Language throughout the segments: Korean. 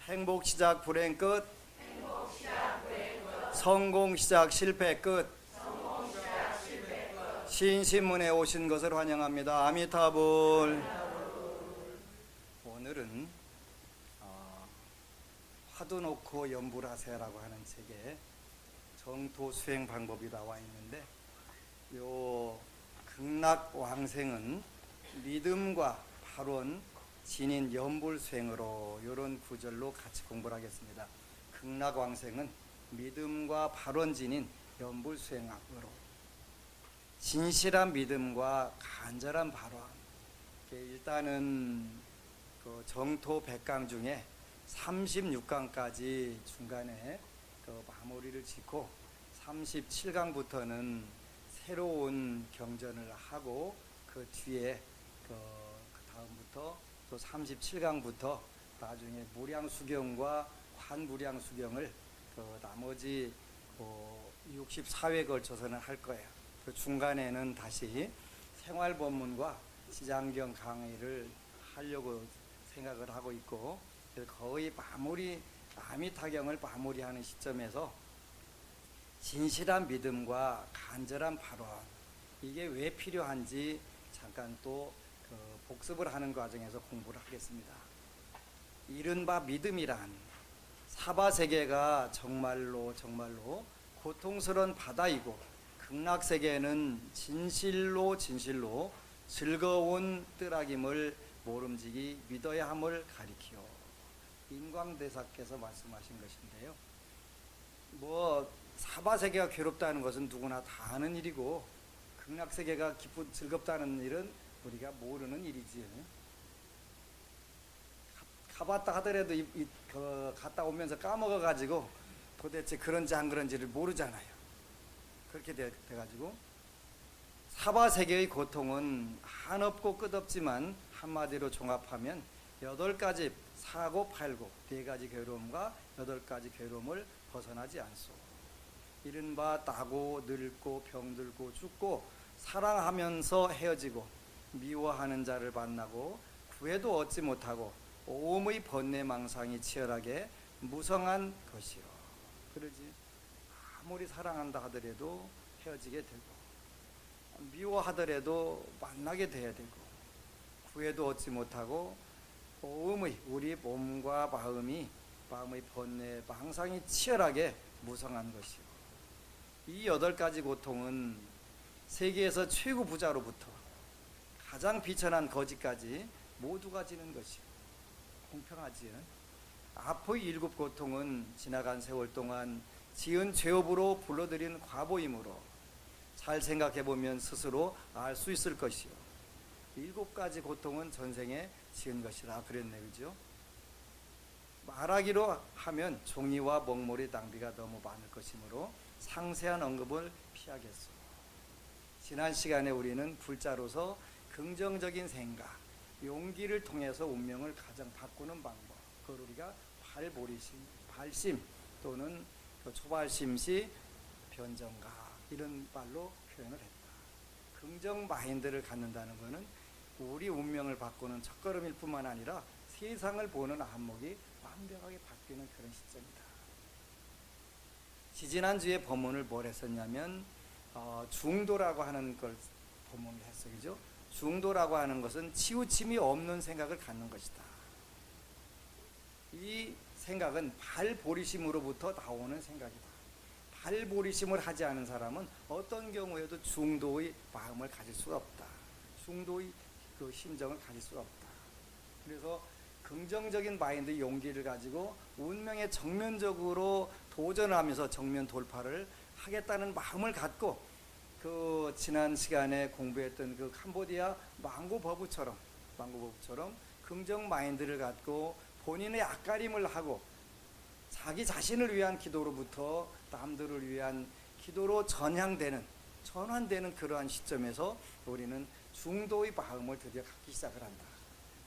행복 시작 불행 끝, 성공 시작 실패 끝. 신신문에 오신 것을 환영합니다. 아미타불. 오늘은 화두 놓고 염불하세요라고 하는 책에 정토 수행 방법이 나와 있는데, 요 극락왕생은 믿음과 발원 진인 염불수행으로, 이런 구절로 같이 공부를 하겠습니다. 극락왕생은 믿음과 발원 진인 염불수행으로, 진실한 믿음과 간절한 발원. 일단은 그 정토 100강 중에 36강까지 중간에 그 마무리를 짓고 37강부터는 새로운 경전을 하고, 그 뒤에 그 다음부터 또 37강부터 나중에 무량수경과 환무량수경을 그 나머지 64회에 걸쳐서는 할 거예요. 그 중간에는 다시 생활법문과 지장경 강의를 하려고 생각을 하고 있고, 거의 마무리, 아미타경을 마무리하는 시점에서 진실한 믿음과 간절한 발원, 이게 왜 필요한지 잠깐 또 복습을 하는 과정에서 공부를 하겠습니다. 이른바 믿음이란 사바세계가 정말로 고통스러운 바다이고, 극락세계는 진실로 즐거운 뜰악임을 모름지기 믿어야 함을 가리키요. 인광대사께서 말씀하신 것인데요. 사바세계가 괴롭다는 것은 누구나 다 아는 일이고, 극락세계가 즐겁다는 일은 우리가 모르는 일이지. 가봤다 하더라도 갔다 오면서 까먹어가지고 도대체 그런지 안 그런지를 모르잖아요. 그렇게 돼가지고 사바세계의 고통은 한없고 끝없지만 한마디로 종합하면 8가지 사고 팔고 4가지 괴로움과 8가지 괴로움을 벗어나지 않소. 이른바 따고 늙고 병들고 죽고 사랑하면서 헤어지고 미워하는 자를 만나고 구해도 얻지 못하고 오음의 번뇌망상이 치열하게 무성한 것이요. 그러지, 아무리 사랑한다 하더라도 헤어지게 되고, 미워하더라도 만나게 돼야 되고, 구해도 얻지 못하고 오음의, 우리 몸과 마음의 번뇌망상이 치열하게 무성한 것이요. 이 8가지 고통은 세계에서 최고 부자로부터 가장 비천한 거지까지 모두가 지는 것이요. 공평하지요. 앞의 7 고통은 지나간 세월 동안 지은 죄업으로 불러들인 과보이므로 잘 생각해보면 스스로 알 수 있을 것이요. 7가지 고통은 전생에 지은 것이라 그랬네, 그죠? 말하기로 하면 종이와 먹물의 낭비가 너무 많을 것이므로 상세한 언급을 피하겠소. 지난 시간에 우리는 불자로서 긍정적인 생각, 용기를 통해서 운명을 가장 바꾸는 방법, 그걸 우리가 발심 또는 초발심시 변정가, 이런 말로 표현을 했다. 긍정 마인드를 갖는다는 것은 우리 운명을 바꾸는 첫걸음일 뿐만 아니라 세상을 보는 안목이 완벽하게 바뀌는 그런 시점이다. 지지난주에 법문을 뭘 했었냐면 중도라고 하는 걸 법문을 했어, 그죠? 중도라고 하는 것은 치우침이 없는 생각을 갖는 것이다. 이 생각은 발보리심으로부터 나오는 생각이다. 발보리심을 하지 않은 사람은 어떤 경우에도 중도의 마음을 가질 수가 없다. 중도의 그 심정을 가질 수가 없다. 그래서 긍정적인 마인드, 용기를 가지고 운명에 정면적으로 도전하면서 정면 돌파를 하겠다는 마음을 갖고, 그 지난 시간에 공부했던 그 캄보디아 망고버브처럼 긍정 마인드를 갖고 본인의 앞가림을 하고 자기 자신을 위한 기도로부터 남들을 위한 기도로 전환되는 그러한 시점에서 우리는 중도의 마음을 드디어 갖기 시작을 한다.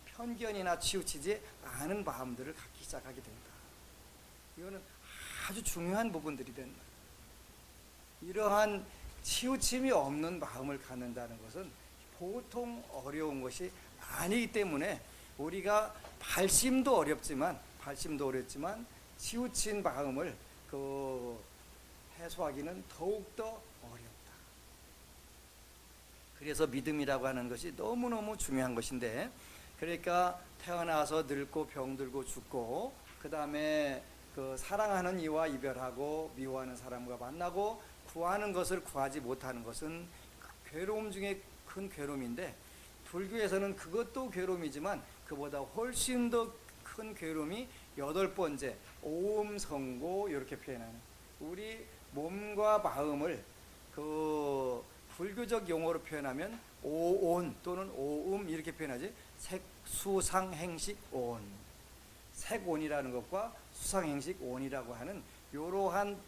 편견이나 치우치지 않은 마음들을 갖기 시작하게 된다. 이거는 아주 중요한 부분들이 된다. 이러한 치우침이 없는 마음을 갖는다는 것은 보통 어려운 것이 아니기 때문에 우리가 발심도 어렵지만 발심도 어렵지만 치우친 마음을 해소하기는 더욱더 어렵다. 그래서 믿음이라고 하는 것이 너무너무 중요한 것인데, 그러니까 태어나서 늙고 병들고 죽고, 그 다음에 사랑하는 이와 이별하고 미워하는 사람과 만나고 구하는 것을 구하지 못하는 것은 괴로움 중에 큰 괴로움인데, 불교에서는 그것도 괴로움이지만 그보다 훨씬 더 큰 괴로움이 8번째 오음성고, 이렇게 표현하는, 우리 몸과 마음을 불교적 용어로 표현하면 오온 또는 오음 이렇게 표현하지. 색수상행식 온, 색온이라는 것과 수상행식 온이라고 하는 이러한,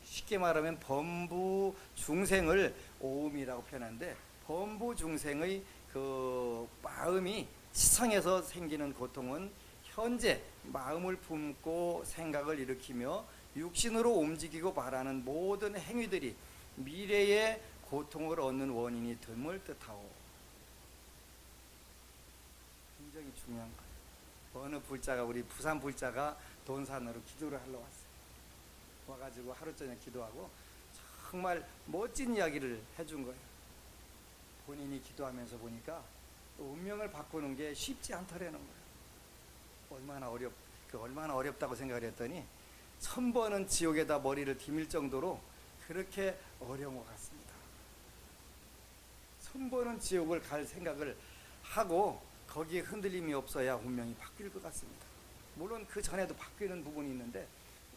쉽게 말하면 범부 중생을 오음이라고 표현하는데, 범부 중생의 마음이 치성해서 생기는 고통은 현재 마음을 품고 생각을 일으키며 육신으로 움직이고 말하는 모든 행위들이 미래의 고통을 얻는 원인이 됨을 뜻하오. 굉장히 중요한 거예요. 어느 불자가, 우리 부산 불자가 돈산으로 기도를 하러 왔어요. 와가지고 하루 저녁 기도하고 정말 멋진 이야기를 해준 거예요. 본인이 기도하면서 보니까 운명을 바꾸는 게 쉽지 않더라는 거예요. 얼마나 어렵다고 생각을 했더니 1000번은 지옥에다 머리를 디밀 정도로 그렇게 어려운 것 같습니다. 1000번은 지옥을 갈 생각을 하고 거기에 흔들림이 없어야 운명이 바뀔 것 같습니다. 물론 그 전에도 바뀌는 부분이 있는데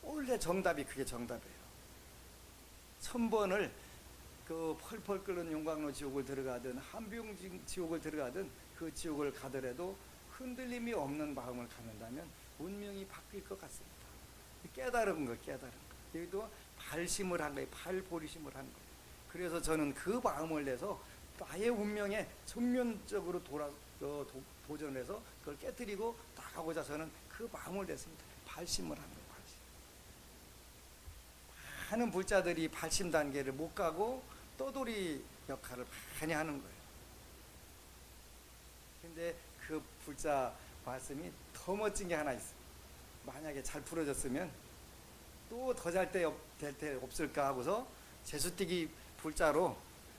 원래 정답이 그게 정답이에요. 1000번을 펄펄 끓는 용광로 지옥을 들어가든 한비용 지옥을 들어가든 그 지옥을 가더라도 흔들림이 없는 마음을 갖는다면 운명이 바뀔 것 같습니다. 깨달은 거. 여기도 발심을 한 거예요. 발보리심을 한 거예요. 그래서 저는 그 마음을 내서 나의 운명에 전면적으로 도전해서 그걸 깨뜨리고 나가고자 저는 그 마음을 냈습니다. 발심을 한 거예요. 발심. 많은 불자들이 발심 단계를 못 가고 떠돌이 역할을 많이 하는 거예요. 근데 그 불자 말씀이 더 멋진 게 하나 있어요. 만약에 잘 풀어졌으면 또 더 잘 때 될 때 없을까 하고서 재수띠기 불자로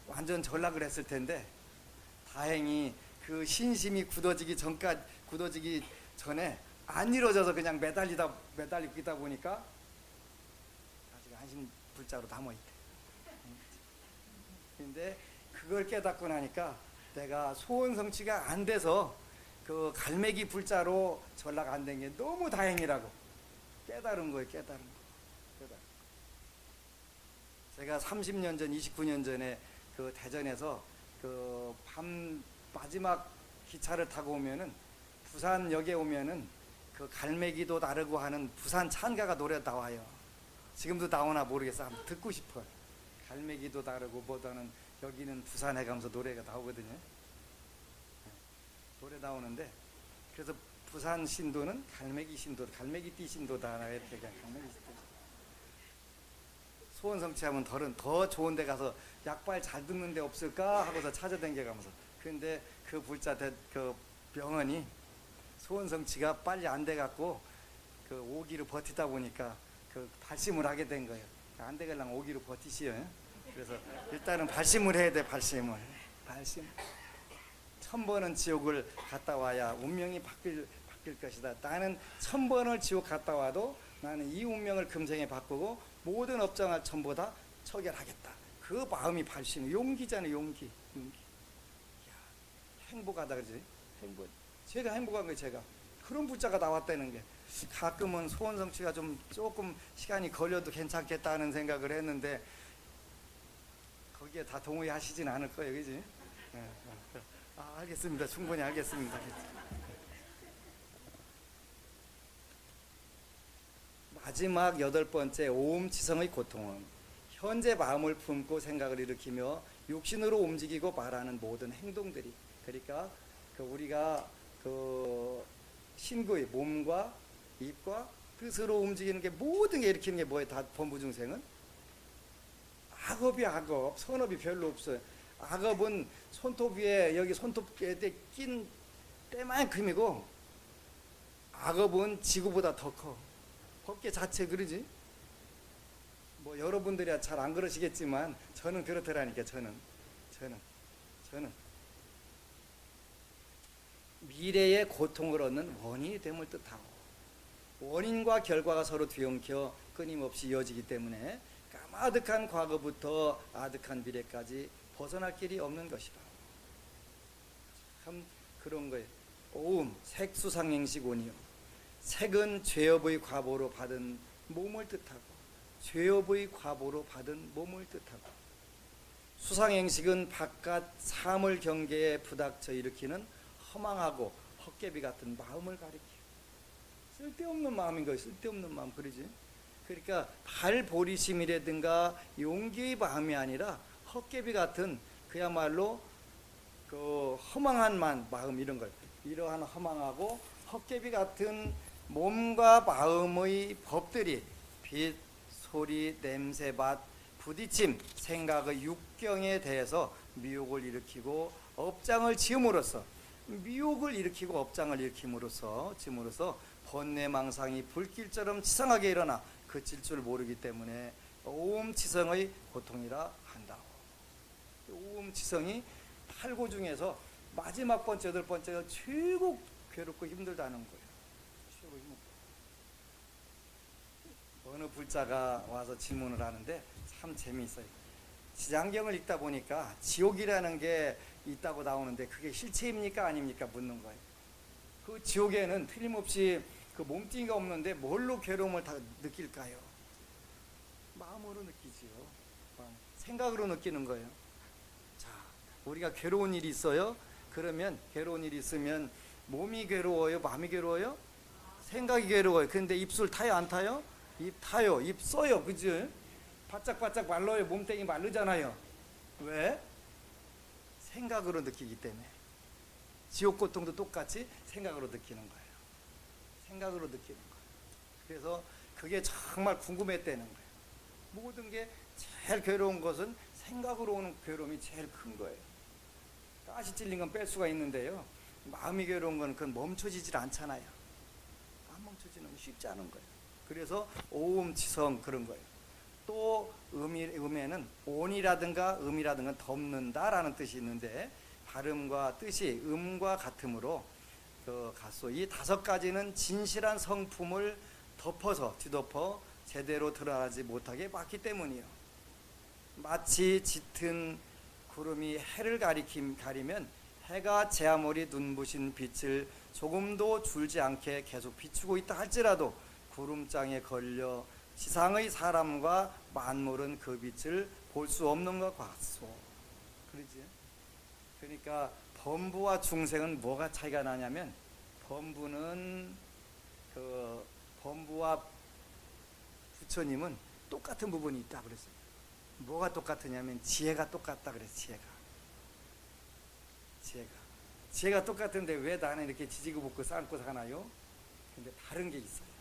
완전 전락을 했을 텐데, 다행히 그 신심이 굳어지기 전에 안 이루어져서 그냥 매달리고 있다 보니까 아직 안심 불자로 남아있대. 근데 그걸 깨닫고 나니까 내가 소원 성취가 안 돼서 그 갈매기 불자로 전락 안 된 게 너무 다행이라고 깨달은 거예요. 깨달은 거. 제가 30년 전, 29년 전에 그 대전에서 그 밤 마지막 기차를 타고 오면은, 부산역에 오면은 그 갈매기도 다르고 하는 부산 찬가가 노래 나와요. 지금도 나오나 모르겠어. 한번 듣고 싶어요. 갈매기도 다르고 뭐다는, 여기는 부산에 가면서 노래가 나오거든요. 노래 나오는데, 그래서 부산 신도는 갈매기 신도, 갈매기띠 신도다 이렇게 그냥 갈매기 신도. 소원 성취하면 더 좋은 데 가서 약발 잘 듣는 데 없을까 하고서 찾아다녀가면서, 그런데 그 불자 그 병원이 소원 성취가 빨리 안 돼 갖고 그 5기로 버티다 보니까 그 발심을 하게 된 거예요. 안 되겠랑 5기로 버티시오. 그래서 일단은 발심을 해야 돼. 발심. 1000번은 지옥을 갔다 와야 운명이 바뀔 것이다. 나는 1000번을 지옥 갔다 와도 나는 이 운명을 금생에 바꾸고 모든 업장을 전부 다 처결하겠다. 그 마음이 발심, 용기잖아요. 용기. 이야, 행복하다 그러지. 제가 행복한 거예요. 제가 그런 불자가 나왔다는 게, 가끔은 소원 성취가 조금 시간이 걸려도 괜찮겠다는 생각을 했는데 거기에 다 동의하시진 않을 거예요. 그지? 알겠습니다. 충분히 알겠습니다. 마지막 8번째 오음치성의 고통은 현재 마음을 품고 생각을 일으키며 육신으로 움직이고 말하는 모든 행동들이, 그러니까 우리가 신구의 몸과 입과 뜻으로 움직이는 게, 모든 게 일으키는 게 뭐예요? 다 범부중생은 악업이 악업, 선업이 별로 없어요. 악업은 손톱 위에, 여기 손톱에 낀 때만큼이고, 악업은 지구보다 더 커. 법계 자체 그러지? 뭐 여러분들이야 잘 안 그러시겠지만 저는 그렇더라니까. 저는 미래의 고통을 얻는 원인이 됨을 뜻하고, 원인과 결과가 서로 뒤엉켜 끊임없이 이어지기 때문에 까마득한 과거부터 아득한 미래까지 벗어날 길이 없는 것이다. 참 그런 거예요. 오음 색수상행식 온이요. 색은 죄업의 과보로 받은 몸을 뜻하고, 죄업의 과보로 받은 몸을 뜻하고, 수상행식은 바깥 사물 경계에 부닥쳐 일으키는 허망하고 헛개비 같은 마음을 가리켜. 쓸데없는 마음인 거예요. 쓸데없는 마음. 그러지? 그러니까 발보리심이라든가 용기의 마음이 아니라 헛개비 같은 그야말로 그 허망한 마음, 이런 걸, 이러한 허망하고 헛개비 같은 몸과 마음의 법들이 빛, 소리, 냄새, 맛, 부딪힘, 생각의 육경에 대해서 미혹을 일으키고 업장을 지음으로써, 미혹을 일으키고 업장을 일으킴으로써 번뇌망상이 불길처럼 치성하게 일어나 그칠 줄 모르기 때문에 오음치성의 고통이라 한다. 오음치성이 8고 중에서 마지막 번째, 8번째가 최고 괴롭고 힘들다는 거예요. 최고 힘들다. 어느 불자가 와서 질문을 하는데 참 재미있어요. 지장경을 읽다 보니까 지옥이라는 게 있다고 나오는데 그게 실체입니까 아닙니까 묻는 거예요. 그 지옥에는 틀림없이 그 몸뚱이가 없는데 뭘로 괴로움을 다 느낄까요? 마음으로 느끼지요. 생각으로 느끼는 거예요. 자, 우리가 괴로운 일이 있어요. 그러면 괴로운 일이 있으면 몸이 괴로워요? 마음이 괴로워요? 생각이 괴로워요. 근데 입술 타요? 안 타요? 입 타요. 입 써요. 그죠? 바짝바짝 말라요. 몸뚱이 마르잖아요. 왜? 생각으로 느끼기 때문에. 지옥 고통도 똑같이 생각으로 느끼는 거예요. 생각으로 느끼는 거예요. 그래서 그게 정말 궁금했다는 거예요. 모든 게 제일 괴로운 것은 생각으로 오는 괴로움이 제일 큰 거예요. 가시 찔린 건 뺄 수가 있는데요. 마음이 괴로운 건 그건 멈춰지질 않잖아요. 안 멈춰지는 건 쉽지 않은 거예요. 그래서 오음치성 그런 거예요. 또 음에는 온이라든가 음이라든가 덮는다라는 뜻이 있는데 발음과 뜻이 음과 같으므로 이 5가지는 진실한 성품을 뒤덮어 제대로 드러나지 못하게 막기 때문이요. 마치 짙은 구름이 해를 가리면 해가 제 아무리 눈부신 빛을 조금도 줄지 않게 계속 비추고 있다 할지라도 구름장에 걸려 지상의 사람과 만물은 그 빛을 볼 수 없는 것 같소. 그러지? 그러니까 범부와 중생은 뭐가 차이가 나냐면, 범부와 부처님은 똑같은 부분이 있다 그랬어요. 뭐가 똑같으냐면 지혜가 똑같다 그랬어요. 지혜가 똑같은데 왜 나는 이렇게 지지고 볶고 삶고 사나요? 근데 다른 게 있어요.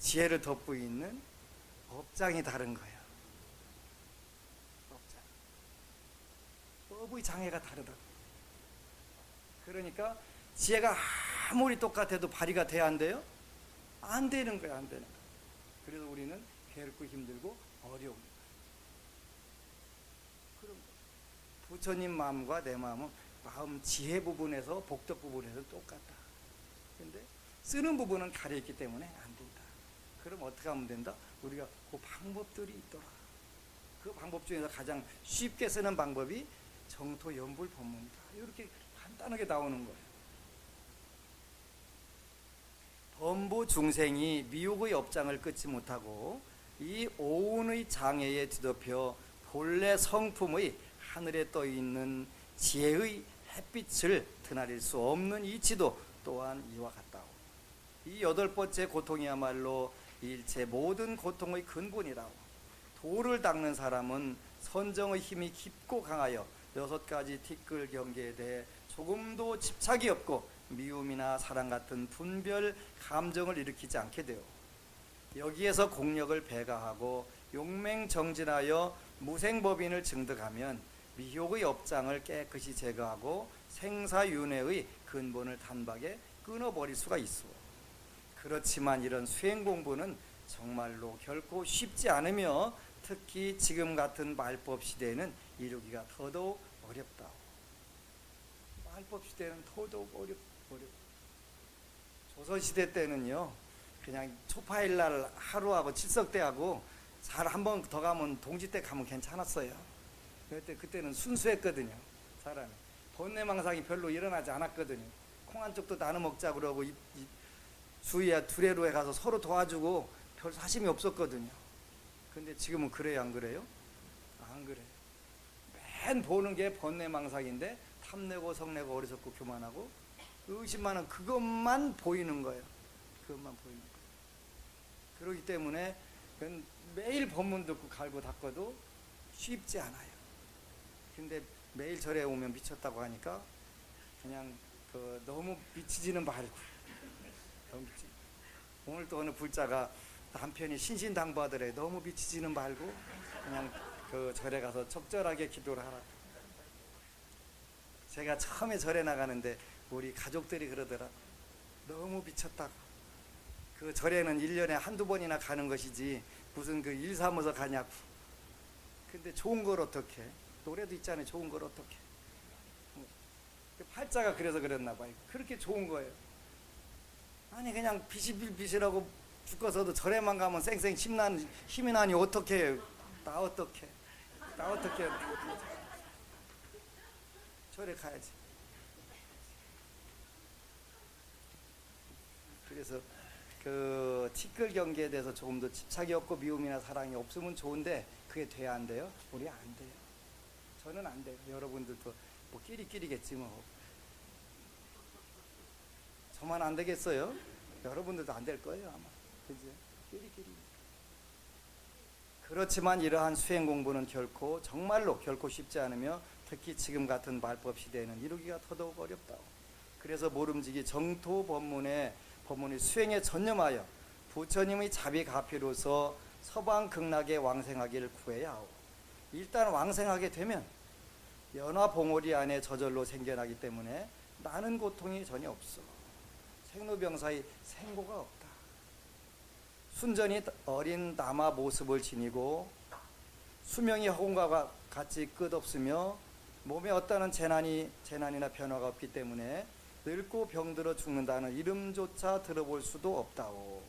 지혜를 덮고 있는 업장이 다른 거예요. 업장. 법의 장애가 다르다. 그러니까 지혜가 아무리 똑같아도 발휘가 돼야 안 돼요? 안 되는 거예요. 안 되는 거예요. 그래서 우리는 괴롭고 힘들고 어려운 거예요. 그럼 부처님 마음과 내 마음은 마음 지혜 부분에서 복덕 부분에서 똑같다. 근데 쓰는 부분은 가려있기 때문에 안 된다. 그럼 어떻게 하면 된다? 우리가 그 방법들이 있더라. 그 방법 중에서 가장 쉽게 쓰는 방법이 정토 연불 법문이다. 이렇게 간단하게 나오는 거예요. 범부 중생이 미혹의 업장을 끊지 못하고 이 오운의 장애에 뒤덮여 본래 성품의 하늘에 떠있는 지혜의 햇빛을 드나릴 수 없는 이치도 또한 이와 같다고. 이 8번째 고통이야말로 일체 모든 고통의 근본이라고. 도를 닦는 사람은 선정의 힘이 깊고 강하여 6가지 티끌 경계에 대해 조금도 집착이 없고 미움이나 사랑 같은 분별 감정을 일으키지 않게 되어 여기에서 공력을 배가하고 용맹정진하여 무생법인을 증득하면 미혹의 업장을 깨끗이 제거하고 생사윤회의 근본을 단박에 끊어버릴 수가 있어. 그렇지만 이런 수행 공부는 정말로 결코 쉽지 않으며 특히 지금 같은 말법 시대에는 이루기가 더더욱 어렵다. 말법 시대는 더더욱 어렵. 조선시대 때는요, 그냥 초파일날 하루하고 칠석대하고 잘 한 번 더 가면 동지때 가면 괜찮았어요. 그때는 순수했거든요. 사람이 번뇌망상이 별로 일어나지 않았거든요. 콩 한 쪽도 나눠 먹자 그러고 주위에 두레로에 가서 서로 도와주고 별 사심이 없었거든요. 근데 지금은 그래요, 안 그래요? 안 그래요. 맨 보는 게 번뇌망상인데 탐내고 성내고 어리석고 교만하고 의심만은 그것만 보이는 거예요. 그것만 보이는 거예요. 그렇기 때문에 매일 법문 듣고 갈고 닦아도 쉽지 않아요. 근데 매일 절에 오면 미쳤다고 하니까 그냥 너무 미치지는 말고 오늘 또 어느 불자가 남편이 신신당부하더래. 너무 미치지는 말고 그냥 절에 가서 적절하게 기도를 하라. 제가 처음에 절에 나가는데 우리 가족들이 그러더라. 너무 미쳤다고. 그 절에는 1년에 한두 번이나 가는 것이지 무슨 일 삼아서 가냐고. 근데 좋은 걸 어떻게? 노래도 있잖아요. 좋은 걸 어떻게? 팔자가 그래서 그랬나 봐요. 그렇게 좋은 거예요. 아니 그냥 비실비실하고 죽어서도 절에만 가면 쌩쌩 힘이 나니 어떻게 해요? 나 어떻게 절에 가야지. 그래서 티끌 경계에 대해서 조금 더 집착이 없고 미움이나 사랑이 없으면 좋은데 그게 돼야 안 돼요? 우리 안 돼요. 저는 안 돼요. 여러분들도 뭐 끼리끼리겠지 뭐. 저만 안 되겠어요? 여러분들도 안 될 거예요 아마. 그죠? 끼리끼리. 그렇지만 이러한 수행 공부는 정말로 결코 쉽지 않으며 특히 지금 같은 말법 시대에는 이루기가 더더욱 어렵다. 그래서 모름지기 정토 법문이 수행에 전념하여 부처님의 자비 가피로서 서방 극락에 왕생하기를 구해야 하오. 일단 왕생하게 되면 연화 봉오리 안에 저절로 생겨나기 때문에 나는 고통이 전혀 없어. 생로병사의 생고가 없다. 순전히 어린 남아 모습을 지니고 수명이 허공과 같이 끝없으며 몸에 어떠한 재난이나 변화가 없기 때문에 늙고 병들어 죽는다는 이름조차 들어볼 수도 없다오.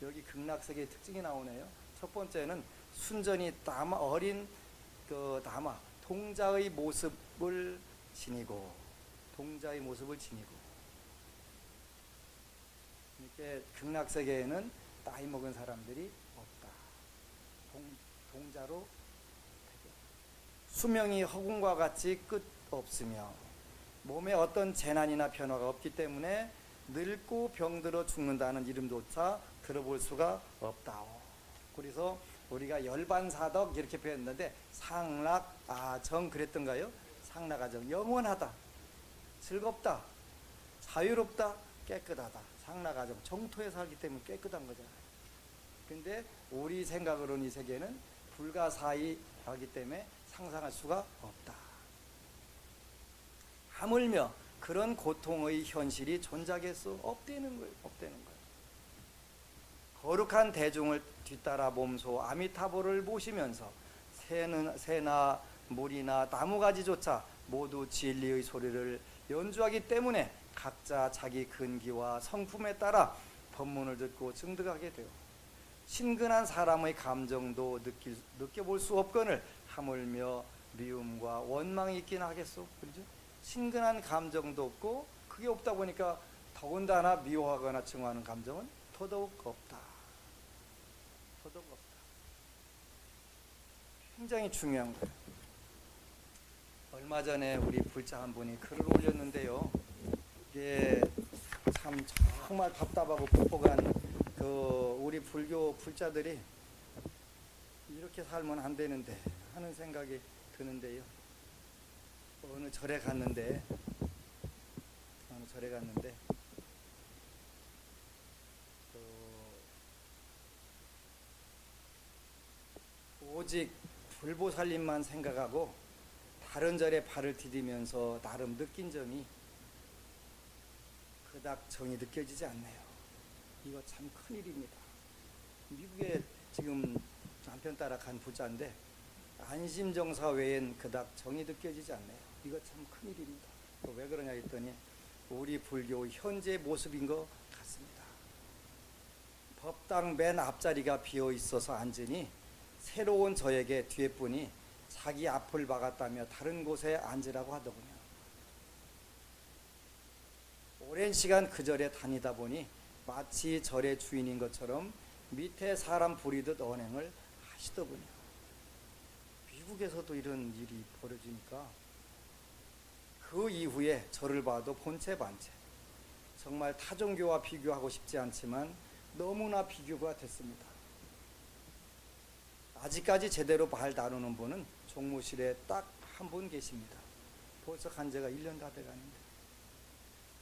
여기 극락세계의 특징이 나오네요. 첫 번째는 순전히 어린 남아 동자의 모습을 지니고 이렇게 극락세계에는 나이 먹은 사람들이 없다. 동자로 수명이 허공과 같이 끝 없으며 몸에 어떤 재난이나 변화가 없기 때문에 늙고 병들어 죽는다는 이름조차 들어볼 수가 없다. 그래서 우리가 열반사덕 이렇게 표현했는데 상락아정 그랬던가요? 상락아정 영원하다, 즐겁다, 자유롭다, 깨끗하다. 상락아정 정토에 살기 때문에 깨끗한 거잖아요. 근데 우리 생각으로는 이 세계는 불가사의하기 때문에 상상할 수가 없다. 하물며 그런 고통의 현실이 존재하겠소? 없다는 거예요. 거룩한 대중을 뒤따라 몸소 아미타보를 모시면서 새나 물이나 나무가지조차 모두 진리의 소리를 연주하기 때문에 각자 자기 근기와 성품에 따라 법문을 듣고 증득하게 되어 친근한 사람의 감정도 느껴볼 수 없거늘 하물며 미움과 원망이 있긴 하겠소. 그렇죠? 친근한 감정도 없고 그게 없다 보니까 더군다나 미워하거나 증오하는 감정은 더더욱 없다. 굉장히 중요한 거예요. 얼마 전에 우리 불자 한 분이 글을 올렸는데요. 이게 참 정말 답답하고 뻑뻑한 우리 불교 불자들이 이렇게 살면 안 되는데 하는 생각이 드는데요. 어느 절에 갔는데 오직 불보살님만 생각하고 다른 절에 발을 디디면서 나름 느낀 점이 그 그닥 정이 느껴지지 않네요. 이거 참 큰일입니다. 미국에 지금 남편 따라 간 부자인데 안심정사 외엔 그닥 정이 느껴지지 않네요. 이거 참 큰일입니다. 왜 그러냐 했더니 우리 불교 현재 모습인 것 같습니다. 법당 맨 앞자리가 비어 있어서 앉으니 새로운 저에게 뒤에 분이 자기 앞을 막았다며 다른 곳에 앉으라고 하더군요. 오랜 시간 그 절에 다니다 보니 마치 절의 주인인 것처럼 밑에 사람 부리듯 언행을 하시더군요. 미국에서도 이런 일이 벌어지니까 그 이후에 저를 봐도 본체 반체. 정말 타종교와 비교하고 싶지 않지만 너무나 비교가 됐습니다. 아직까지 제대로 말 다루는 분은 종무실에 딱 한 분 계십니다. 벌써 간 지가 1년 다 돼가는데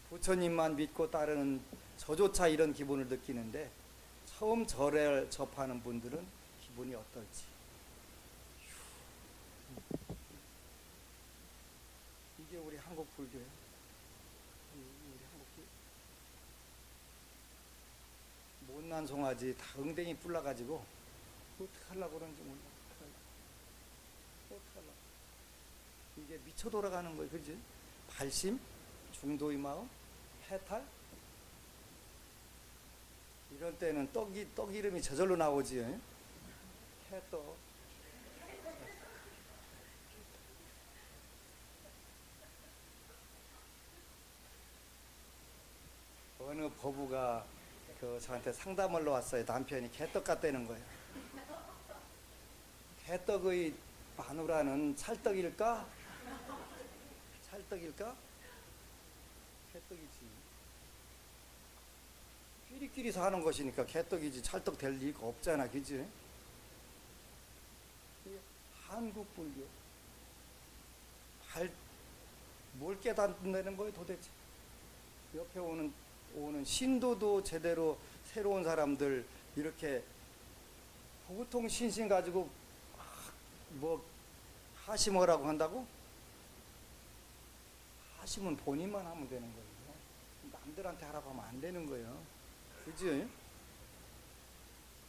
부처님만 믿고 따르는 저조차 이런 기분을 느끼는데 처음 절을 접하는 분들은 기분이 어떨지. 이게 우리 한국 불교예요. 우리 한국 불교. 못난 송아지 다 응댕이 뿔나가지고 어떻게 하려고 그러는지 몰라. 어떻게 하려고. 이게 미쳐 돌아가는 거예요. 그지? 발심, 중도의 마음, 해탈. 이런 때는 떡 이름이 저절로 나오지. 해떡. 어느 법우가 저한테 상담을 놓았어요. 남편이 개떡 같다는 거예요. 개떡의 마누라는 찰떡일까? 찰떡일까? 개떡이지. 끼리끼리 사는 것이니까 개떡이지 찰떡 될 리가 없잖아. 그지? 한국 불교. 뭘 깨닫는 거예요 도대체? 옆에 오는 신도도 제대로 새로운 사람들 이렇게 보통 신신 가지고 뭐 하심어라고 한다고? 하심은 본인만 하면 되는 거예요. 남들한테 하라고 하면 안 되는 거예요. 그지?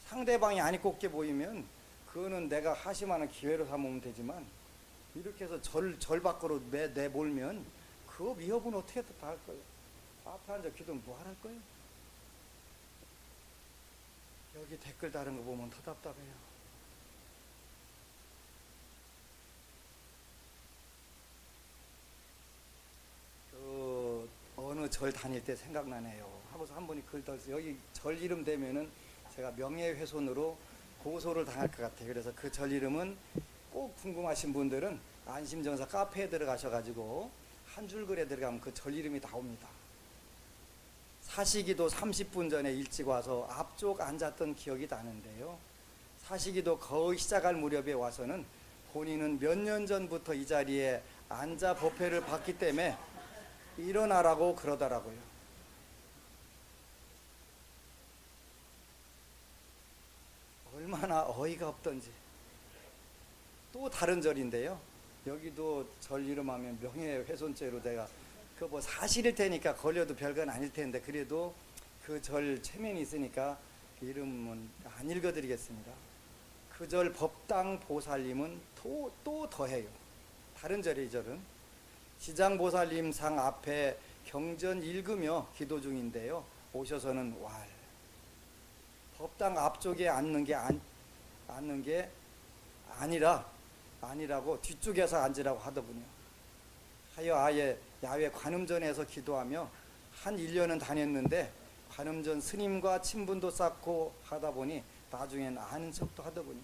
상대방이 안 입곱게 보이면 그거는 내가 하심하는 기회로 삼으면 되지만 이렇게 해서 절 밖으로 내몰면 그 위협은 어떻게 다 할 거예요? 앞에 앉아 기도는 뭐 할 거예요? 여기 댓글 다른 거 보면 더 답답해요. 어느 절 다닐 때 생각나네요. 하고서 한 분이 글 떠서 여기 절 이름 되면은 제가 명예훼손으로 고소를 당할 것 같아요. 그래서 그 절 이름은 꼭 궁금하신 분들은 안심정사 카페에 들어가셔가지고 한 줄 글에 들어가면 그 절 이름이 나옵니다. 사시기도 30분 전에 일찍 와서 앞쪽 앉았던 기억이 나는데요. 사시기도 거의 시작할 무렵에 와서는 본인은 몇 년 전부터 이 자리에 앉아 법회를 받기 때문에 일어나라고 그러더라고요. 얼마나 어이가 없던지. 또 다른 절인데요. 여기도 절 이름하면 명예훼손죄로 내가 그 뭐 사실일 테니까 걸려도 별건 아닐 텐데 그래도 그 절 체면이 있으니까 이름은 안 읽어드리겠습니다. 그 절 법당 보살님은 또 더해요. 다른 절이 이 절은 지장보살님 상 앞에 경전 읽으며 기도 중인데요. 오셔서는 왈 법당 앞쪽에 앉는 게 아니라고 뒤쪽에서 앉으라고 하더군요. 하여 아예 야외 관음전에서 기도하며 한 1년은 다녔는데 관음전 스님과 친분도 쌓고 하다 보니 나중엔 아는 척도 하더군요.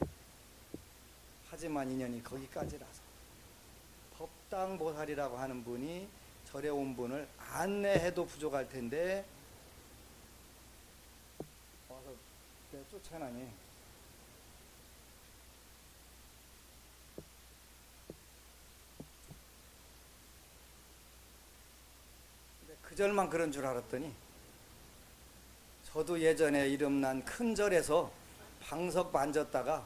하지만 인연이 거기까지라서 법당 보살이라고 하는 분이 절에 온 분을 안내해도 부족할 텐데 와서 내가 쫓아나니 그 절만 그런 줄 알았더니 저도 예전에 이름난 큰 절에서 방석 만졌다가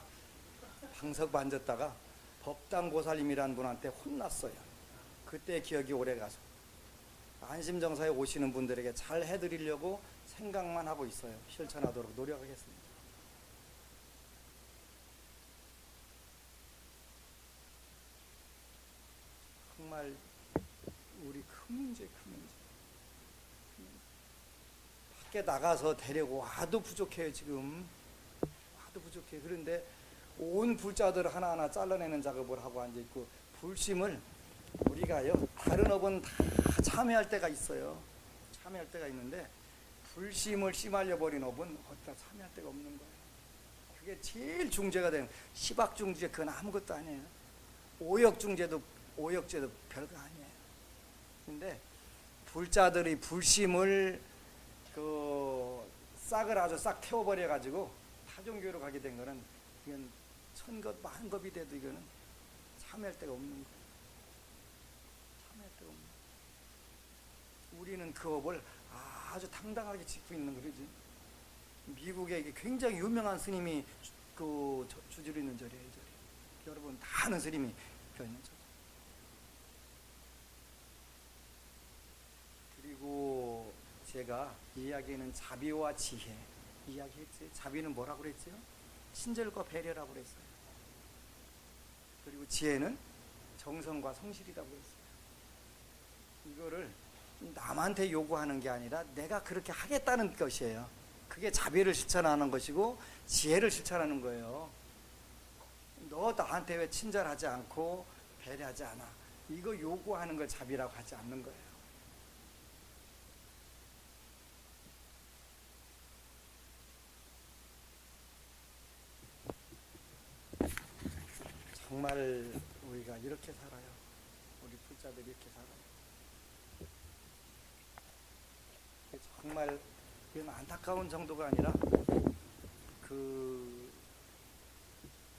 법당 보살님이라는 분한테 혼났어요. 그때 기억이 오래 가서 안심정사에 오시는 분들에게 잘 해드리려고 생각만 하고 있어요. 실천하도록 노력하겠습니다. 정말 우리 큰 문제, 큰 문제. 밖에 나가서 데리고 와도 부족해요. 지금 와도 부족해요. 그런데 온 불자들 하나하나 잘라내는 작업을 하고 앉아있고, 불심을 우리가요, 다른 업은 다 참여할 때가 있어요. 참여할 때가 있는데 불심을 씨말려 버린 업은 어디다 참여할 데가 없는 거예요. 그게 제일 중죄가 되는, 시박중죄 그건 아무것도 아니에요. 오역죄도 별거 아니에요. 근데 불자들의 불심을 싹을 아주 싹 태워버려 가지고 타종교로 가게 된 거는, 이건 천겁 만겁이 돼도 이거는 참여할 데가 없는 거예요. 참여할 데가 없는 거예요. 우리는 그 업을 아주 당당하게 짓고 있는 거지. 미국에 굉장히 유명한 스님이 주지로 있는 절이에요. 이 절이. 여러분 다 아는 스님이 그 있는 절. 그리고 제가 이야기는 자비와 지혜 이야기했지. 자비는 뭐라고 그랬죠? 친절과 배려라고 그랬어요. 그리고 지혜는 정성과 성실이라고 했어요. 이거를 남한테 요구하는 게 아니라 내가 그렇게 하겠다는 것이에요. 그게 자비를 실천하는 것이고 지혜를 실천하는 거예요. 너 나한테 왜 친절하지 않고 배려하지 않아? 이거 요구하는 걸 자비라고 하지 않는 거예요. 정말 우리가 이렇게 살아요. 우리 불자들이 이렇게 살아요. 정말 이건 안타까운 정도가 아니라,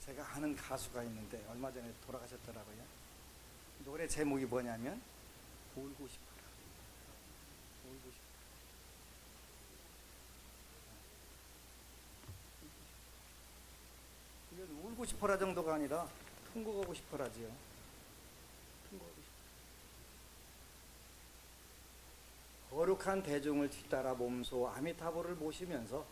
제가 아는 가수가 있는데 얼마 전에 돌아가셨더라고요. 노래 제목이 뭐냐면 울고 싶어라. 울고 싶어라. 이건 울고 싶어라 정도가 아니라 통곡하고 싶어라지요. 통곡하고 싶어. 거룩한 대중을 뒤따라 몸소 아미타불을 모시면서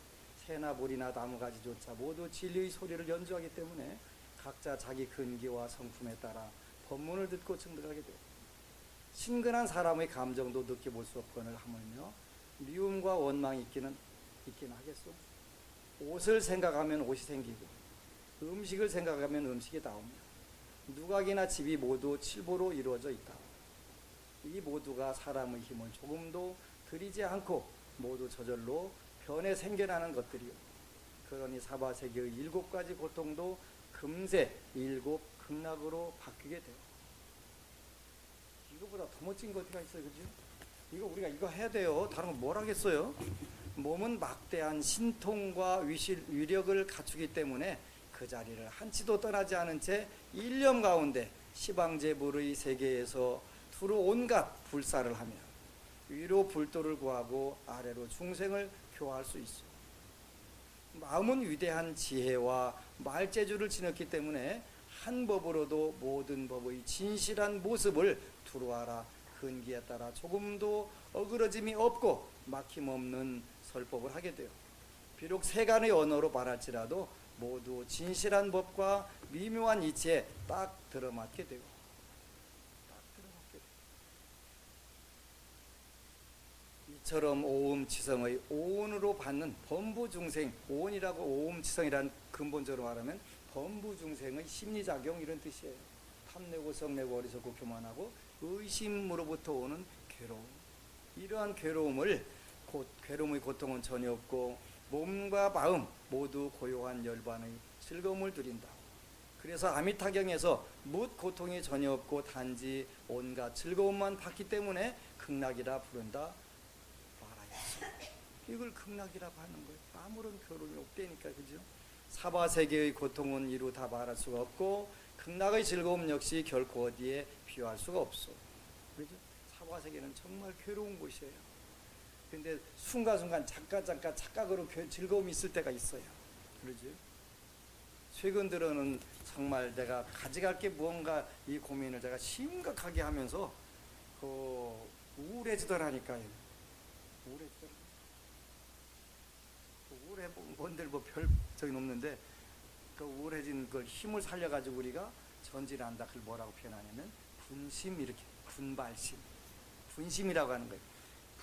새나 물이나 나무가지조차 모두 진리의 소리를 연주하기 때문에 각자 자기 근기와 성품에 따라 법문을 듣고 증득하게 되고, 친근한 사람의 감정도 느껴볼 수 없거늘 하물며 미움과 원망이 있기는 하겠소. 옷을 생각하면 옷이 생기고 음식을 생각하면 음식이 나옵니다. 누각이나 집이 모두 칠보로 이루어져 있다. 이 모두가 사람의 힘을 조금도 들이지 않고 모두 저절로 변해 생겨나는 것들이요. 그러니 사바세계의 7가지 고통도 금세 7 극락으로 바뀌게 돼요. 이거보다 더 멋진 거 어디가 있어요, 그죠? 이거 우리가 이거 해야 돼요. 다른 건 뭘 하겠어요? 몸은 막대한 신통과 위력을 갖추기 때문에 그 자리를 한치도 떠나지 않은 채 일념 가운데 시방제불의 세계에서 두루 온갖 불사를 하며 위로 불도를 구하고 아래로 중생을 교화할 수 있어. 마음은 위대한 지혜와 말재주를 지녔기 때문에 한 법으로도 모든 법의 진실한 모습을 두루 알아 근기에 따라 조금도 어그러짐이 없고 막힘없는 설법을 하게 돼요. 비록 세간의 언어로 말할지라도 모두 진실한 법과 미묘한 이치에 딱 들어맞게 되고, 이처럼 오음지성의 오온으로 받는 범부중생, 오온이라고 오음지성이란 근본적으로 말하면 범부중생의 심리작용 이런 뜻이에요. 탐내고 성내고 어리석고 교만하고 의심으로부터 오는 괴로움, 이러한 괴로움의 고통은 전혀 없고 몸과 마음 모두 고요한 열반의 즐거움을 누린다. 그래서 아미타경에서 뭇 고통이 전혀 없고 단지 온갖 즐거움만 받기 때문에 극락이라 부른다 말하였어. 이걸 극락이라고 하는 거예요. 아무런 괴로움이 없다니까, 그죠? 사바세계의 고통은 이루 다 말할 수가 없고 극락의 즐거움 역시 결코 어디에 비유할 수가 없어. 그죠? 사바세계는 정말 괴로운 곳이에요. 근데 순간순간 잠깐 착각으로 즐거움이 있을 때가 있어요. 그러죠? 최근 들어는 정말 내가 가져갈 게 무언가 이 고민을 제가 심각하게 하면서 우울해지더라니까요. 우울해지더라. 우울해 뭔들 뭐별 적이 없는데 그 우울해진 그 힘을 살려가지고 우리가 전진한다. 그걸 뭐라고 표현하냐면 분심, 이렇게 분발심, 분심이라고 하는 거예요.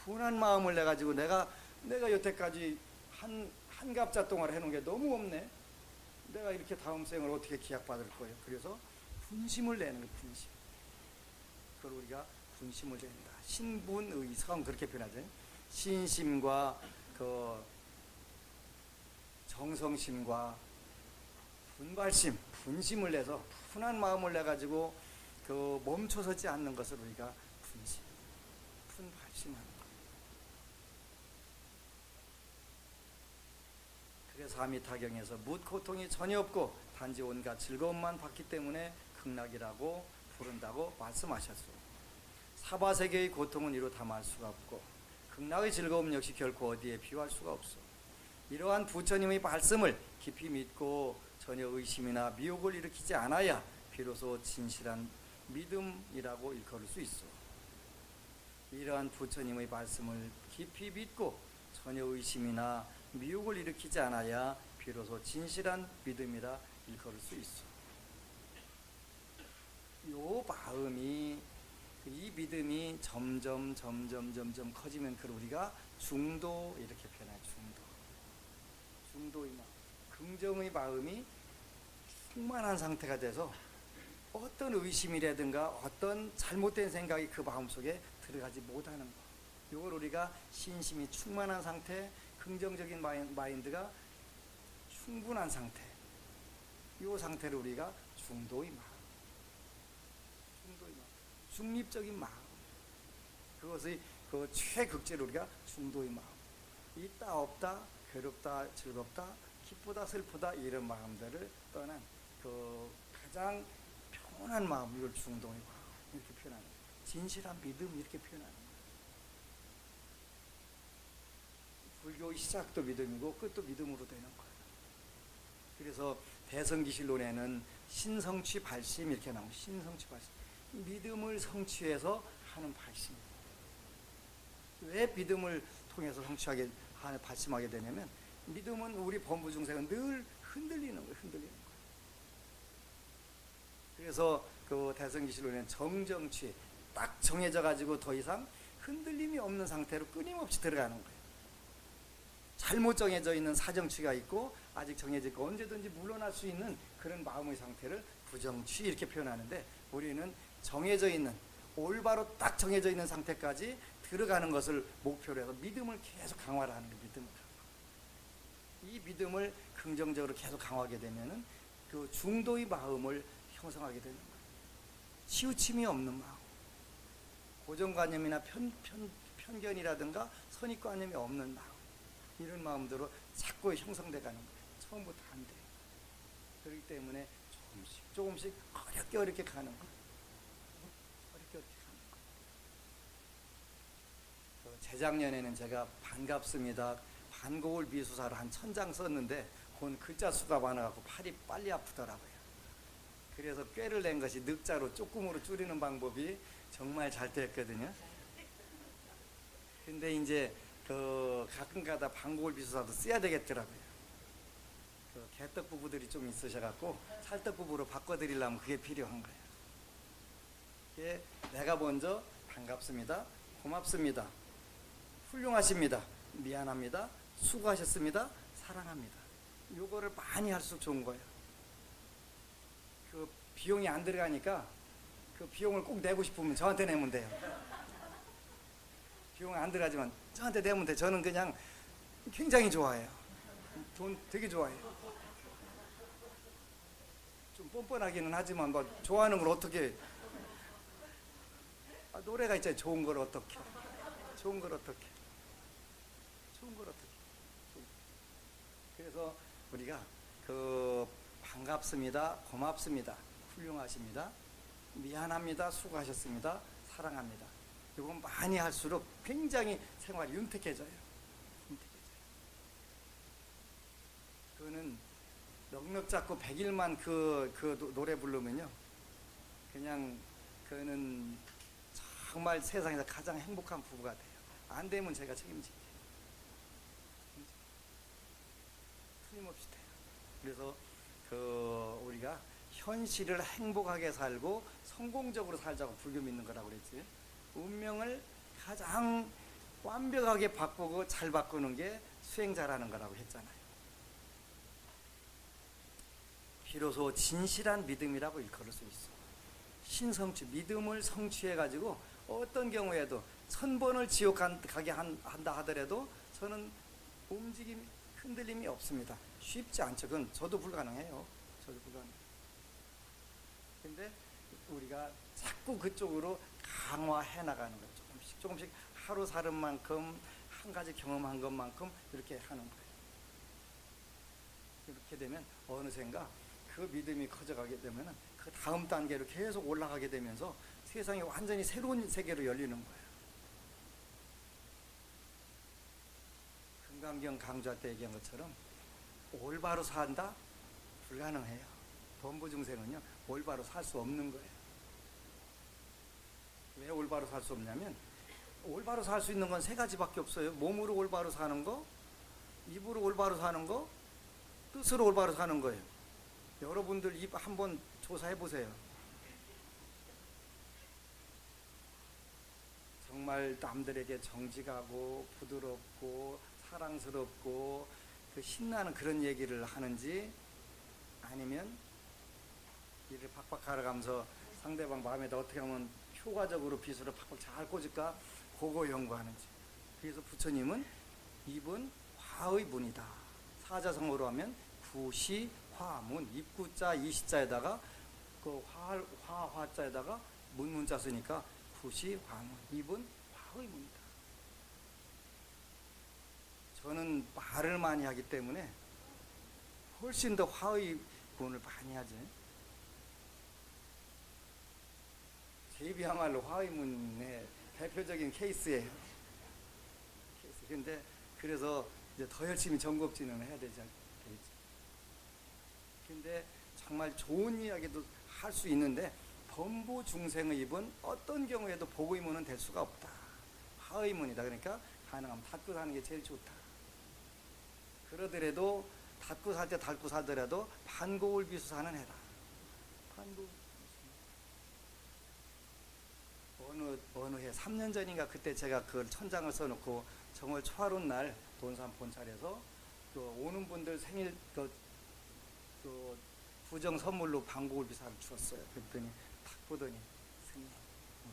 분한 마음을 내 가지고 내가 여태까지 한 갑자 동안 해놓은 게 너무 없네. 내가 이렇게 다음 생을 어떻게 기약받을 거예요. 그래서 분심을 내는 거예요. 분심. 그걸 우리가 분심을 낸다. 신분의성 그렇게 표현하죠. 신심과 그 정성심과 분발심, 분심을 내서 분한 마음을 내 가지고 그 멈춰서지 않는 것을 우리가 분심, 분발심하는 거예요. 그래서 아미타경에서 뭇 고통이 전혀 없고 단지 온갖 즐거움만 받기 때문에 극락이라고 부른다고 말씀하셨소. 사바세계의 고통은 이루 담을 수가 없고 극락의 즐거움 역시 결코 어디에 비유할 수가 없소. 이러한 부처님의 말씀을 깊이 믿고 전혀 의심이나 미혹을 일으키지 않아야 비로소 진실한 믿음이라고 일컬을 수 있어. 이러한 부처님의 말씀을 깊이 믿고 전혀 의심이나 미혹을 일으키지 않아야 비로소 진실한 믿음이라 일컬을 수 있어. 요 마음이 이 믿음이 점점 커지면 그걸 우리가 중도 이렇게 표현해요. 중도의 마음, 긍정의 마음이 충만한 상태가 돼서 어떤 의심이라든가 어떤 잘못된 생각이 그 마음속에 들어가지 못하는 것. 이걸 우리가 신심이 충만한 상태, 긍정적인 마인드가 충분한 상태, 이 상태를 우리가 중도의 마음, 중립적인 마음, 그것의 그 최극제로 우리가 중도의 마음, 있다 없다, 괴롭다 즐겁다, 기쁘다 슬프다 이런 마음들을 떠난 그 가장 평온한 마음, 이걸 중도의 마음 이렇게 표현하는 거예요. 진실한 믿음 이렇게 표현하는 거예요. 불교의 시작도 믿음이고 끝도 믿음으로 되는 거예요. 그래서 대성기실론에는 신성취 발심 이렇게 나옵니다. 신성취 발심, 믿음을 성취해서 하는 발심입니다. 왜 믿음을 통해서 성취하게 발심하게 되냐면 믿음은 우리 범부 중생은 늘 흔들리는 거예요. 흔들리는 거예요. 그래서 그 대성기실론에는 정정취, 딱 정해져 가지고 더 이상 흔들림이 없는 상태로 끊임없이 들어가는 거예요. 잘못 정해져 있는 사정취가 있고 아직 정해져 있고 언제든지 물러날 수 있는 그런 마음의 상태를 부정취 이렇게 표현하는데, 우리는 정해져 있는, 올바로 딱 정해져 있는 상태까지 들어가는 것을 목표로 해서 믿음을 계속 강화를 하는 거예요. 믿음을 강화. 이 믿음을 긍정적으로 계속 강화하게 되면은 그 중도의 마음을 형성하게 되는 거예요. 치우침이 없는 마음, 고정관념이나 편견이라든가 선입관념이 없는 마음, 이런 마음대로 자꾸 형성돼 가는 거예요. 처음부터 안 돼요. 그렇기 때문에 조금씩 어렵게 가는 거예요. 어렵게 가는 거예요. 재작년에는 제가 반갑습니다, 반고울 미수사를 한 1000장 썼는데 그건 글자 수가 많아갖고 팔이 빨리 아프더라고요. 그래서 꾀를 낸 것이 늑자로 조금으로 줄이는 방법이 정말 잘 됐거든요. 근데 이제 그 가끔가다 반고울 미수사도 써야 되겠더라고요. 그 개떡 부부들이 좀 있으셔갖고 찰떡 부부로 바꿔드리려면 그게 필요한 거예요. 그게 내가 먼저 반갑습니다, 고맙습니다, 훌륭하십니다, 미안합니다, 수고하셨습니다, 사랑합니다. 요거를 많이 할수록 좋은 거예요. 그 비용이 안 들어가니까 그 비용을 꼭 내고 싶으면 저한테 내면 돼요. 비용은 안 들어가지만 저한테 내면 돼. 저는 그냥 굉장히 좋아해요. 돈 되게 좋아해요. 좀 뻔뻔하기는 하지만 뭐 좋아하는 걸 어떻게, 노래가 있잖아요. 좋은 걸 어떻게, 좋은 걸 어떻게, 좋은 걸 어떻게. 그래서 우리가 그 반갑습니다, 고맙습니다, 훌륭하십니다, 미안합니다, 수고하셨습니다, 사랑합니다. 이건 많이 할수록 굉장히 생활이 윤택해져요. 그거는 넉넉 잡고 100일만 그 노래 부르면요, 그냥 그거는 정말 세상에서 가장 행복한 부부가 돼요. 안 되면 제가 책임질게요. 틀림없이 돼요. 그래서 우리가 현실을 행복하게 살고 성공적으로 살자고 불교 믿는 거라고 그랬지. 운명을 가장 완벽하게 바꾸고 잘 바꾸는 게 수행자라는 거라고 했잖아요. 비로소 진실한 믿음이라고 일컬을 수 있어. 신성취, 믿음을 성취해가지고 어떤 경우에도 1000번을 지옥 가게 한다 하더라도 저는 움직임, 흔들림이 없습니다. 쉽지 않죠. 그건 저도 불가능해요. 저도 불가능해요. 근데 우리가 자꾸 그쪽으로 강화해 나가는 거예요. 조금씩 조금씩 하루 사는 만큼 한 가지 경험한 것만큼 이렇게 하는 거예요. 이렇게 되면 어느샌가 그 믿음이 커져가게 되면 그 다음 단계로 계속 올라가게 되면서 세상이 완전히 새로운 세계로 열리는 거예요. 금강경 강좌 때 얘기한 것처럼 올바로 산다? 불가능해요. 범부 중생은요 올바로 살 수 없는 거예요. 왜 올바로 살 수 없냐면 올바로 살 수 있는 건 3가지밖에 없어요. 몸으로 올바로 사는 거, 입으로 올바로 사는 거, 뜻으로 올바로 사는 거예요. 여러분들 입 한번 조사해 보세요. 정말 남들에게 정직하고 부드럽고 사랑스럽고 그 신나는 그런 얘기를 하는지, 아니면 일을 팍팍 갈아가면서 상대방 마음에다 어떻게 하면 효과적으로 비수를 팍팍 잘 꽂을까, 그거 연구하는지. 그래서 부처님은 입은 화의 문이다. 사자성어로 하면 구시 화문, 입구자 이시자에다가 그 화자에다가 문자 쓰니까 구시 화문, 입은 화의 문이다. 저는 말을 많이 하기 때문에 훨씬 더 화의 문을 많이 하지. 제 입이야말로 화의 문의 대표적인 케이스예요. 근데 그래서 이제 더 열심히 전곡진을 해야 되죠. 근데 정말 좋은 이야기도 할 수 있는데 범부 중생의 입은 어떤 경우에도 복의 문은 될 수가 없다. 화의 문이다. 그러니까 가능하면 닫고 사는 게 제일 좋다. 그러더라도 닫고 살 때 닫고 살더라도 반고울 비수사는 해라. 반고울. 어느 해 3년 전인가 그때 제가 그 천장을 써놓고 정월 초하룻 날 돈산 본찰에서 그 오는 분들 생일 그 부정 선물로 반고울 비사를 주었어요. 그랬더니 딱 보더니 스님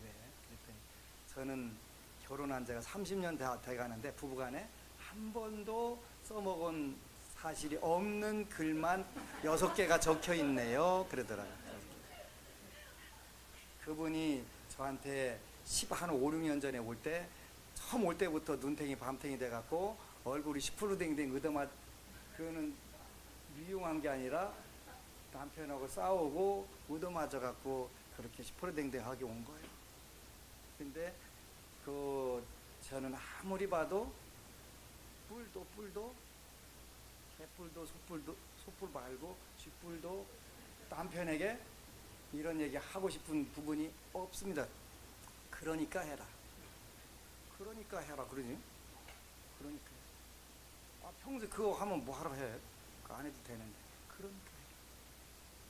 왜? 그랬더니 저는 결혼한 지가 30년 돼가는데 부부간에 한 번도 써먹은 사실이 없는 글만 6개가 적혀 있네요. 그러더라고요. 그분이 저한테 한 5, 6년 전에 올 때, 처음 올 때부터 눈탱이 밤탱이 돼갖고 얼굴이 시푸르댕댕 의도마, 그거는 미용한 게 아니라 남편하고 싸우고 의도맞아갖고 그렇게 시푸르댕댕하게 온 거예요. 근데 저는 아무리 봐도 뿔도 개뿔도 소뿔 말고 쥐뿔도 남편에게 이런 얘기 하고 싶은 부분이 없습니다. 그러니까 해라. 그러니. 평소에 그거 하면 뭐하러 해? 그거 안 해도 되는데. 그러니까 해.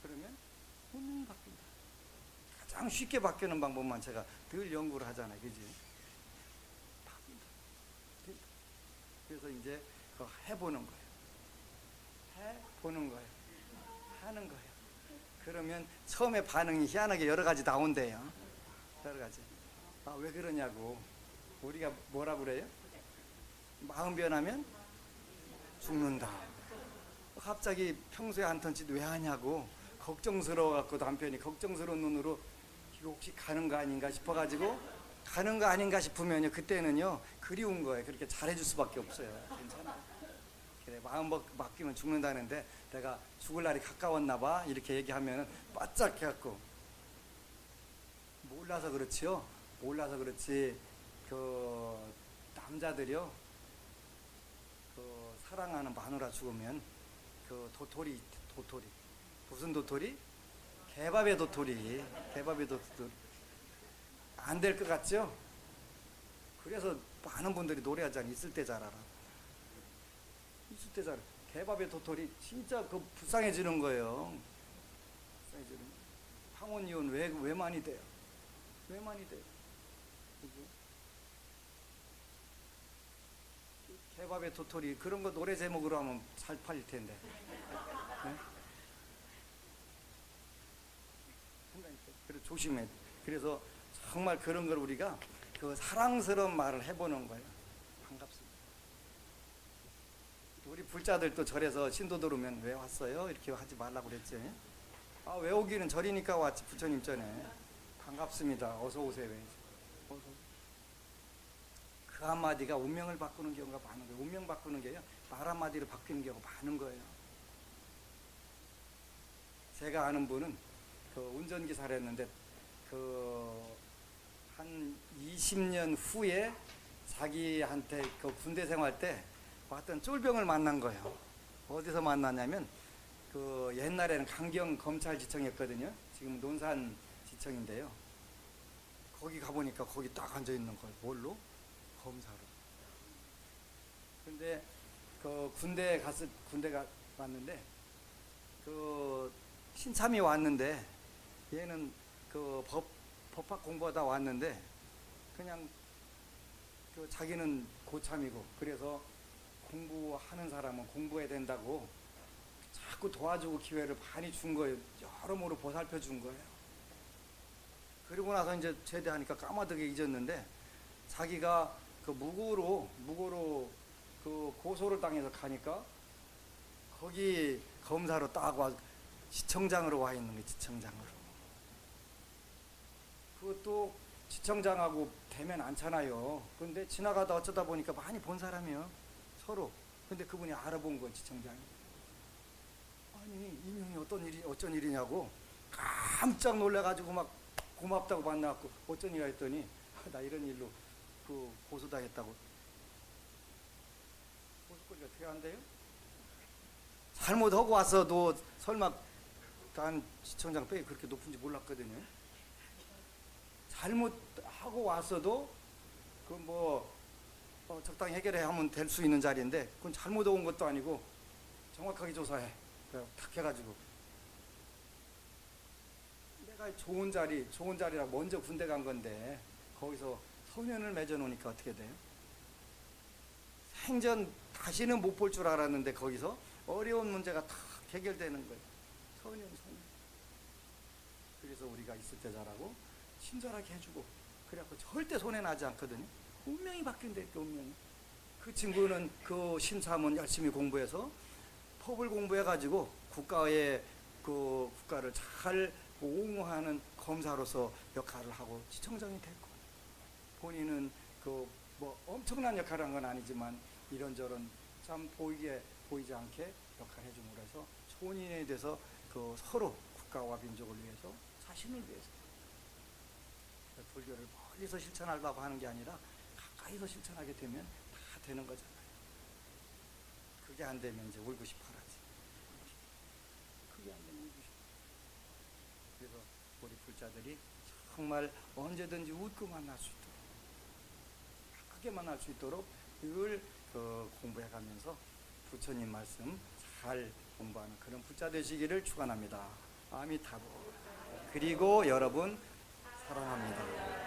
그러면 운명이 바뀐다. 가장 쉽게 바뀌는 방법만 제가 늘 연구를 하잖아요. 그지? 바뀐다. 그래서 이제 그거 해보는 거예요. 하는 거예요. 그러면 처음에 반응이 희한하게 여러 가지 나온대요. 여러 가지. 왜 그러냐고. 우리가 뭐라 그래요? 마음 변하면 죽는다. 갑자기 평소에 않던 짓 왜 하냐고 걱정스러워갖고 남편이 걱정스러운 눈으로 이거 혹시 가는 거 아닌가 싶어가지고 가는 거 아닌가 싶으면요 그때는요 그리운 거예요. 그렇게 잘해줄 수밖에 없어요. 괜찮아. 그래, 마음 바뀌면 죽는다는데 내가 죽을 날이 가까웠나 봐 이렇게 얘기하면은 바짝 해갖고 몰라서 그렇지 그 남자들이요 그 사랑하는 마누라 죽으면 그 도토리 무슨 도토리? 개밥의 도토리 안 될 것 같죠? 그래서 많은 분들이 노래하잖아요. 있을 때 잘하라. 있을 때 잘하라. 개밥의 도토리 진짜 그 불쌍해지는 거예요. 불쌍해지는 거예요. 황혼이혼 왜 많이 돼요? 왜 많이 돼요? 그죠? 개밥의 도토리 그런 거 노래 제목으로 하면 잘 팔릴 텐데. 네? 그래서 조심해. 그래서 정말 그런 걸 우리가 그 사랑스러운 말을 해보는 거예요. 반갑습니다. 우리 불자들도 절에서 신도 들어오면 왜 왔어요? 이렇게 하지 말라고 그랬지. 아, 왜 오기는 절이니까 왔지. 부처님 전에 반갑습니다. 어서 오세요. 어서. 그 한마디가 운명을 바꾸는 경우가 많은 거예요. 운명 바꾸는 게요, 말 한마디로 바뀌는 경우가 많은 거예요. 제가 아는 분은 그 운전기사를 했는데 한 20년 후에 자기한테 그 군대 생활 때 왔던 쫄병을 만난 거예요. 어디서 만났냐면 그 옛날에는 강경 검찰지청이었거든요. 지금 논산지청인데요. 거기 가보니까 거기 딱 앉아 있는 거예요. 뭘로? 검사로. 근데 그 군대 왔는데 그 신참이 왔는데 얘는 그 법학 공부하다 왔는데 그냥 그 자기는 고참이고 그래서 공부하는 사람은 공부해야 된다고 자꾸 도와주고 기회를 많이 준 거예요. 여러모로 보살펴 준 거예요. 그리고 나서 이제 제대하니까 까마득하게 잊었는데 자기가 그 무고로 그 고소를 당해서 가니까 거기 검사로 딱 와 지청장으로 와 있는 거예요. 지청장으로. 그것도 지청장하고 되면 않잖아요. 근데 지나가다 어쩌다 보니까 많이 본 사람이요. 서로. 근데 그분이 알아본 거예요. 지청장이. 아니 이명이 어쩐 일이냐고 깜짝 놀래가지고 막 고맙다고 만나갖고 어쩐 일이야 했더니 나 이런 일로 그 고소당했다고. 고소거리가 어떻게 한대요? 잘못하고 왔어도 설마 난 시청장 빼기 그렇게 높은지 몰랐거든요. 잘못하고 왔어도 그 뭐 적당히 해결해 하면 될 수 있는 자리인데 그건 잘못 온 것도 아니고 정확하게 조사해. 그래 탁 해가지고 내가 좋은 자리라 먼저 군대 간 건데 거기서 소년을 맺어 놓으니까 어떻게 돼요? 생전 다시는 못 볼 줄 알았는데 거기서 어려운 문제가 다 해결되는 거예요. 소년. 그래서 우리가 있을 때 잘하고 친절하게 해주고 그래갖고 절대 손해나지 않거든요. 운명이 바뀐다니까. 운명이. 그 친구는 그 신참은 열심히 공부해서 법을 공부해가지고 국가를 잘 옹호하는 검사로서 역할을 하고 지청장이 됐고 본인은 그 뭐 엄청난 역할을 한 건 아니지만 이런저런 참 보이지 않게 역할을 해줌으로 해서 본인에 대해서 그 서로 국가와 민족을 위해서 자신을 위해서 불교를 멀리서 실천하려고 하는 게 아니라 가까이서 실천하게 되면 다 되는 거잖아요. 그게 안 되면 이제 울고 싶어라지. 그게 안 되면 울고 싶어. 그래서 우리 불자들이 정말 언제든지 웃고 만날 수 있도록 크게 만날 수 있도록 늘 공부해가면서 부처님 말씀 잘 공부하는 그런 불자 되시기를 축원합니다. 아미타불. 그리고 여러분 사랑합니다.